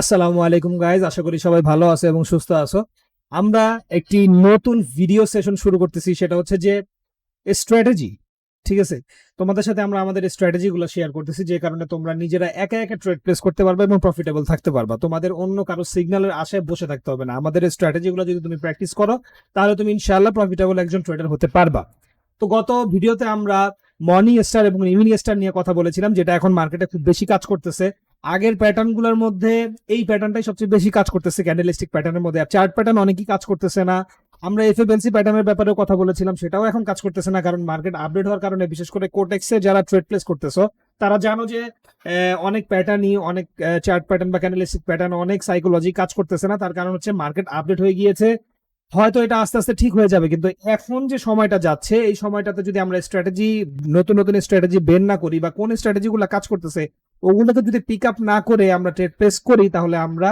আসসালামু আলাইকুম গাইজ, আশা করি সবাই ভালো আছো এবং সুস্থ আছো। আমরা একটি নতুন ভিডিও সেশন শুরু করতেছি, সেটা হচ্ছে যে স্ট্র্যাটেজি। ঠিক আছে, তোমাদের সাথে আমরা আমাদের স্ট্র্যাটেজি গুলো শেয়ার করতেছি, যে কারণে তোমরা নিজেরা একা একা ট্রেড প্লেস করতে পারবে এবং প্রফিটেবল থাকতে পারবা। তোমাদের অন্য কারো সিগন্যালের আশায় বসে থাকতে হবে না। আমাদের স্ট্র্যাটেজি গুলো যদি তুমি প্র্যাকটিস করো, তাহলে তুমি ইনশাআল্লাহ প্রফিটেবল একজন ট্রেডার হতে পারবা। তো গত ভিডিওতে আমরা মর্নিং স্টার এবং ইভিনিং স্টার নিয়ে কথা বলেছিলাম, যেটা এখন মার্কেটে খুব বেশি কাজ করতেছে। আগের প্যাটার্ন গুলোর মধ্যে এই প্যাটার্নটাই সবচেয়ে বেশি কাজ করতেছে, ক্যান্ডেলস্টিক প্যাটার্নের মধ্যে। চার্ট প্যাটার্ন অনেকই কাজ করতেছে না। আমরা এফএফএলসি প্যাটার্নের ব্যাপারেও কথা বলেছিলাম, সেটাও এখন কাজ করতেছে না, কারণ মার্কেট আপডেট হওয়ার কারণে। বিশেষ করে কোটেক্সে যারা ট্রেড প্লেস করতেছো, তারা জানো যে অনেক প্যাটার্নই, অনেক চার্ট প্যাটার্ন বা ক্যান্ডেলস্টিক প্যাটার্ন, অনেক সাইকোলজি কাজ করতেছে না। তার কারণ হচ্ছে মার্কেট আপডেট হয়ে গিয়েছে। হয়তো এটা আস্তে আস্তে ঠিক হয়ে যাবে, কিন্তু এখন যে সময়টা যাচ্ছে, এই সময়টাতে যদি আমরা স্ট্র্যাটেজি, নতুন নতুন স্ট্র্যাটেজি বের না করি, বা কোন স্ট্র্যাটেজি গুলো কাজ করতেছে ওগুলোকে যদি পিক আপ না করে আমরা ট্রেড প্লেস করি, তাহলে আমরা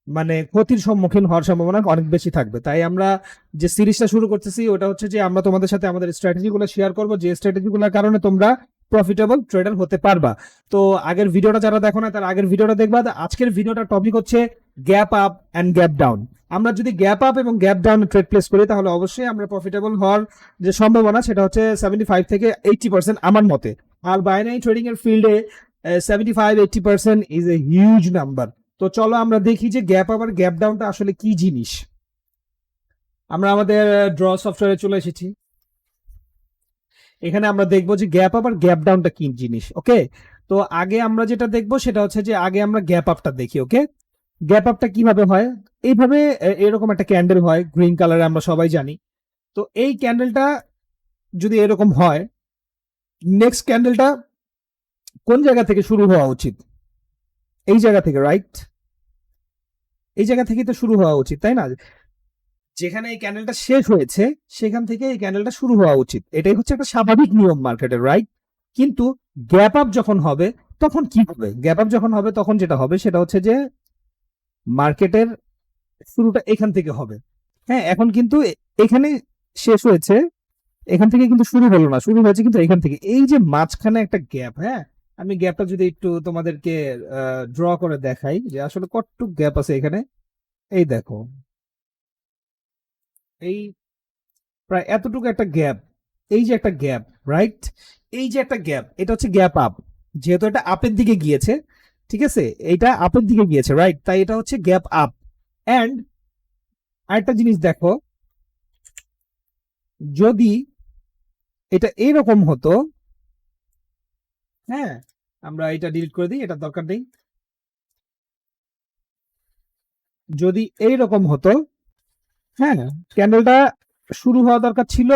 মানে ক্ষতির সম্মুখীন হওয়ার সম্ভাবনা অনেক বেশি থাকবে। তাই আমরা যে সিরিজটা শুরু করতেছি, ওটা হচ্ছে যে আমরা তোমাদের সাথে আমাদের স্ট্র্যাটেজি গুলো শেয়ার করবো, যে স্ট্র্যাটেজি গুলোর কারণে তোমরা প্রফিটেবল ট্রেডার হতে পারবা। তো আগের ভিডিওটা যারা দেখো না, তার আগের ভিডিওটা দেখবা। আজকের ভিডিওটার টপিক হচ্ছে gap up and gap down. আমরা যদি গ্যাপ আপ এবং গ্যাপ ডাউন ট্রেড প্লেস করি, তাহলে অবশ্যই আমরা প্রফিটেবল হওয়ার যে সম্ভাবনা, সেটা হচ্ছে 75 থেকে 80% আমার মতে। আর বাইনারি ট্রেডিং এর ফিল্ডে 75-80% ইজ এ হিউজ নাম্বার। তো চলো আমরা দেখি যে গ্যাপ আপ আর গ্যাপ ডাউনটা আসলে কি জিনিস। আমরা আমাদের ড্র সফটওয়্যারে চলে এসেছি। এখানে আমরা দেখবো যে গ্যাপ আপ আর গ্যাপ ডাউনটা কি জিনিস। ওকে, তো আগে আমরা যেটা দেখবো সেটা হচ্ছে যে আগে আমরা গ্যাপ আপটা দেখি। ওকে, গ্যাপ আপটা কিভাবে হয়? এইভাবে এরকম একটা ক্যান্ডেল হয় গ্রিন কালারে, আমরা সবাই জানি। তো এই ক্যান্ডেলটা যদি এরকম হয়, নেক্সট ক্যান্ডেলটা কোন জায়গা থেকে শুরু হওয়া উচিত? এই জায়গা থেকে, রাইট? এই জায়গা থেকে তো শুরু হওয়া উচিত, তাই না? যেখানে এই ক্যান্ডেলটা শেষ হয়েছে, সেখান থেকে এই ক্যান্ডেলটা শুরু হওয়া উচিত। এটাই হচ্ছে একটা স্বাভাবিক নিয়ম মার্কেটের, রাইট? কিন্তু গ্যাপ আপ যখন হবে, তখন কি হবে? গ্যাপ আপ যখন হবে, তখন যেটা হবে সেটা হচ্ছে যে মার্কেটের শুরুটা এখান থেকে হবে। হ্যাঁ, এখন কিন্তু এখানে শেষ হয়েছে, এখান থেকে কিন্তু শুরু হলো না, শুরু হয়েছে কিন্তু এখান থেকে। এই যে মাঝখানে একটা গ্যাপ, হ্যাঁ, আমি গ্যাপটা যদি একটু তোমাদেরকে ড্র করে দেখাই, যে আসলে কতটুকু গ্যাপ আছে এখানে। এই দেখো, এই প্রায় এতটুকু একটা গ্যাপ। এই যে একটা গ্যাপ, রাইট? এই যে একটা গ্যাপ, এটা হচ্ছে গ্যাপ আপ। যেহেতু এটা আপের দিকে গিয়েছে, ঠিক আছে, এটা আপের দিকে গিয়েছে, রাইট? তাই এটা হচ্ছে গ্যাপ আপ। অ্যান্ড আরেকটা জিনিস দেখো, যদি এটা এরকম হতো, হ্যাঁ, আমরা এটা ডিলিট করে দিই, এটা দরকার নেই। যদি এইরকম হতো, হ্যাঁ, ক্যান্ডেলটা শুরু হওয়া দরকার ছিল,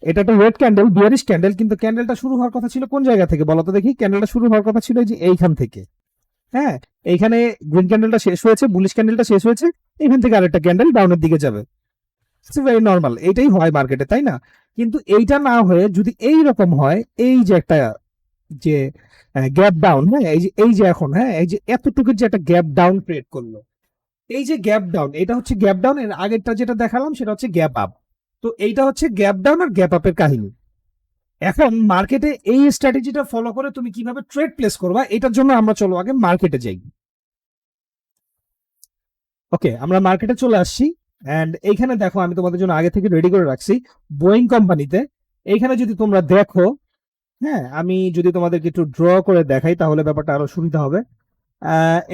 এটা একটা রেড ক্যান্ডেল, বিয়ারিশ ক্যান্ডেল, কিন্তু ক্যান্ডেলটা শুরু হওয়ার কথা ছিল কোন জায়গা থেকে বলো তো দেখি? ক্যান্ডেলটা শুরু হওয়ার কথা ছিল যে এইখান থেকে। হ্যাঁ, এইখানে গ্রিন ক্যান্ডেলটা শেষ হয়েছে, বুলিশ ক্যান্ডেলটা শেষ হয়েছে, এখান থেকে আরেকটা ক্যান্ডেল ডাউনের দিকে যাবে। ইটস ভেরি নর্মাল, এইটাই হয় মার্কেটে, তাই না? কিন্তু এইটা না হয়ে যদি এই রকম হয়, এই যে একটা যে গ্যাপ ডাউন, হ্যাঁ, এই যে এখন, হ্যাঁ, এই যে এতটুকুর যে একটা গ্যাপ ডাউন ক্রিয়েট করলো, এই যে গ্যাপ ডাউন, এটা হচ্ছে গ্যাপ ডাউন। এর আগেরটা যেটা দেখালাম সেটা হচ্ছে গ্যাপ আপ। তো এইটা হচ্ছে গ্যাপ ডাউন আর গ্যাপ আপের কাহিনী। এখন মার্কেটে এই স্ট্র্যাটেজিটা ফলো করে তুমি কিভাবে ট্রেড প্লেস করবা, এটার জন্য আমরা চলো আগে মার্কেটে যাই। ওকে, আমরা মার্কেটে চলে আসছি। এন্ড এইখানে দেখো, আমি তোমাদের জন্য আগে থেকে রেডি করে রাখছি বোয়িং কোম্পানিতে। এইখানে যদি তোমরা দেখো, হ্যাঁ, আমি যদি তোমাদেরকে একটু ড্র করে দেখাই, তাহলে ব্যাপারটা আরো সুবিধা হবে।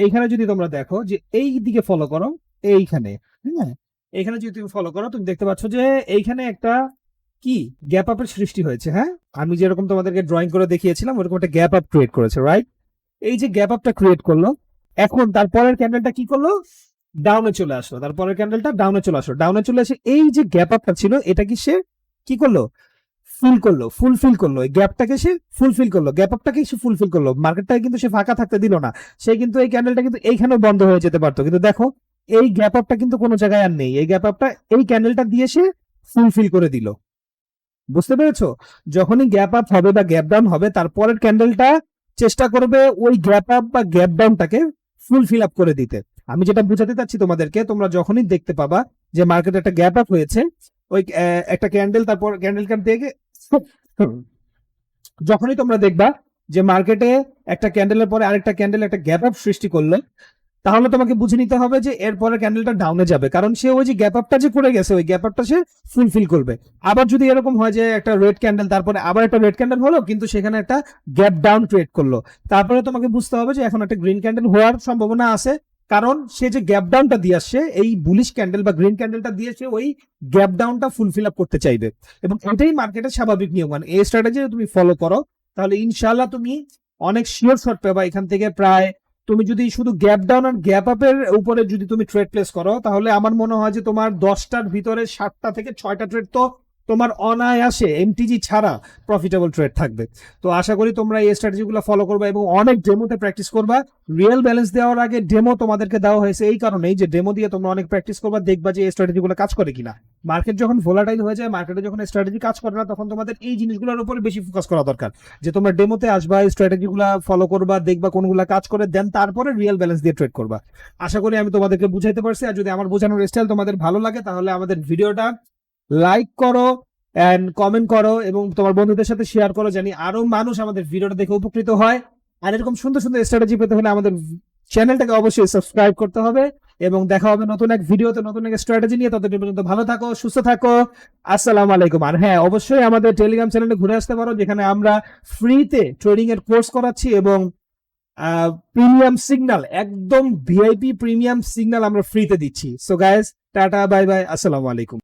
এইখানে যদি তোমরা দেখো, যে এই দিকে ফলো করো, এইখানে, হ্যাঁ, এইখানে যদি তুমি ফলো করো, তুমি দেখতে পাচ্ছ যে এইখানে একটা কি গ্যাপ আপের সৃষ্টি হয়েছে। হ্যাঁ, আমি যেরকম তোমাদেরকে ড্রয়িং করে দেখিয়েছিলাম, ওরকম একটা গ্যাপ আপ ক্রিয়েট করেছে, রাইট? এই যে গ্যাপ আপটা ক্রিয়েট করলো, এখন তারপরের ক্যান্ডেলটা কি করলো? ডাউনে চলে আসলো। তারপরের ক্যান্ডেলটা ডাউনে চলে আসলো, ডাউনে চলে এসে এই যে গ্যাপ আপটা ছিল, এটা কি সে কি করলো? ফুলফিল করলো। এই গ্যাপটাকে সে ফুলফিল করলো, গ্যাপ আপটাকে সে ফুলফিল করলো। মার্কেটটাকে কিন্তু সে ফাঁকা থাকতে দিল না। সে কিন্তু এই ক্যান্ডেলটা কিন্তু এইখানেও বন্ধ হয়ে যেতে পারতো, কিন্তু দেখো এই গ্যাপ আপটা কিন্তু কোনো জায়গায় আর নেই। এই গ্যাপ আপটা এই ক্যান্ডেলটা দিয়ে সে ফুলফিল করে দিল। বুঝতে পেরেছো? যখনই গ্যাপ আপ হবে বা গ্যাপ ডাউন হবে, তারপরের ক্যান্ডেলটা চেষ্টা করবে ওই গ্যাপ আপ বা গ্যাপ ডাউনটাকে ফুলফিল আপ করে দিতে। আমি যেটা বুঝাতে চাচ্ছি তোমাদেরকে, তোমরা যখনই দেখতে পাবা যে মার্কেটে একটা গ্যাপ আপ হয়েছে, ওই একটা ক্যান্ডেল, তারপর ক্যান্ডেল থেকে যখনই তোমরা দেখবা যে মার্কেটে একটা ক্যান্ডেলের পরে আরেকটা ক্যান্ডেল একটা গ্যাপ আপ সৃষ্টি করলো, তাহলে তোমাকে বুঝে নিতে হবে যে এরপরে ক্যান্ডেলটা ডাউনে যাবে, কারণ সে ওই যে গ্যাপ আপটা যে করে গেছে ওই গ্যাপ আপটা সে ফুলফিল করবে। আবার যদি এরকম হয় যে একটা রেড ক্যান্ডেল তারপরে আবার একটা রেড ক্যান্ডেল হলো কিন্তু সেখানে একটা গ্যাপ ডাউন ক্রিয়েট করলো, তারপরে তোমাকে বুঝতে হবে যে এখন একটা গ্রিন ক্যান্ডেল হওয়ার সম্ভাবনা আছে, কারণ সে যে গ্যাপ ডাউনটা দিয়ে আসছে এই বুলিশ ক্যান্ডেল বা গ্রিন ক্যান্ডেলটা দিয়ে সে ওই গ্যাপ ডাউনটা ফুলফিল আপ করতে চাইবে। এবং এটাই মার্কেটের স্বাভাবিক নিয়ম, মানে এই স্ট্র্যাটেজি তুমি ফলো করো তাহলে ইনশাল্লাহ তুমি অনেক শিওর শট পাবা এখান থেকে। প্রায় তুমি যদি শুধু গ্যাপ ডাউন আর গ্যাপ আপের উপরে যদি তুমি ট্রেড প্লেস করো তাহলে আমার মনে হয় যে তোমার 10টার ভিতরে 7টা থেকে 6টা ট্রেড তো তোমার অনায়াসে এমটিজি ছাড়া প্রফিটেবল ট্রেড থাকবে। তো আশা করি তোমরা এই স্ট্র্যাটেজিগুলো ফলো করবা এবং অনেক ডেমোতে প্র্যাকটিস করবা। রিয়েল ব্যালেন্স দেওয়ার আগে ডেমো তোমাদেরকে দেওয়া হয়েছে এই কারণেই যে ডেমো দিয়ে তোমরা অনেক প্র্যাকটিস করবা, দেখবা যে এই স্ট্র্যাটেজিগুলো কাজ করে কিনা। মার্কেট যখন ভোলাটাইল হয়ে যায়, মার্কেটে যখন স্ট্র্যাটেজি কাজ করে না, তখন তোমাদের এই জিনিসগুলোর উপরে বেশি ফোকাস করা দরকার, যে তোমরা ডেমোতে আসবা, স্ট্র্যাটেজিগুলো ফলো করবা, দেখবা কোনগুলো কাজ করে, দেন তারপরে রিয়েল ব্যালেন্স দিয়ে ট্রেড করবা। আশা করি আমি তোমাদেরকে বুঝাইতে পারছি। আর যদি আমার বোঝানোর স্টাইল তোমাদের ভালো লাগে তাহলে আমাদের ভিডিওটা লাইক করো এন্ড কমেন্ট করো এবং তোমার বন্ধুদের সাথে শেয়ার করো, জানি আরো মানুষ আমাদের ভিডিওটা দেখে উপকৃত হয়। আর এরকম সুন্দর সুন্দর স্ট্র্যাটেজি পেতে হলে আমাদের চ্যানেলটাকে অবশ্যই সাবস্ক্রাইব করতে হবে। এবং দেখা হবে নতুন এক ভিডিওতে নতুন এক স্ট্র্যাটেজি নিয়ে। ততদিন পর্যন্ত ভালো থাকো, সুস্থ থাকো, আসসালামু আলাইকুম। আর হ্যাঁ, অবশ্যই আমাদের টেলিগ্রাম চ্যানেলে ঘুরে আসতে পারো, যেখানে আমরা ফ্রিতে ট্রেডিং এর কোর্স করাচ্ছি এবং প্রিমিয়াম সিগন্যাল, একদম ভিআইপি প্রিমিয়াম সিগন্যাল আমরা ফ্রিতে দিচ্ছি। So guys, tata, bye bye, আসসালামু আলাইকুম।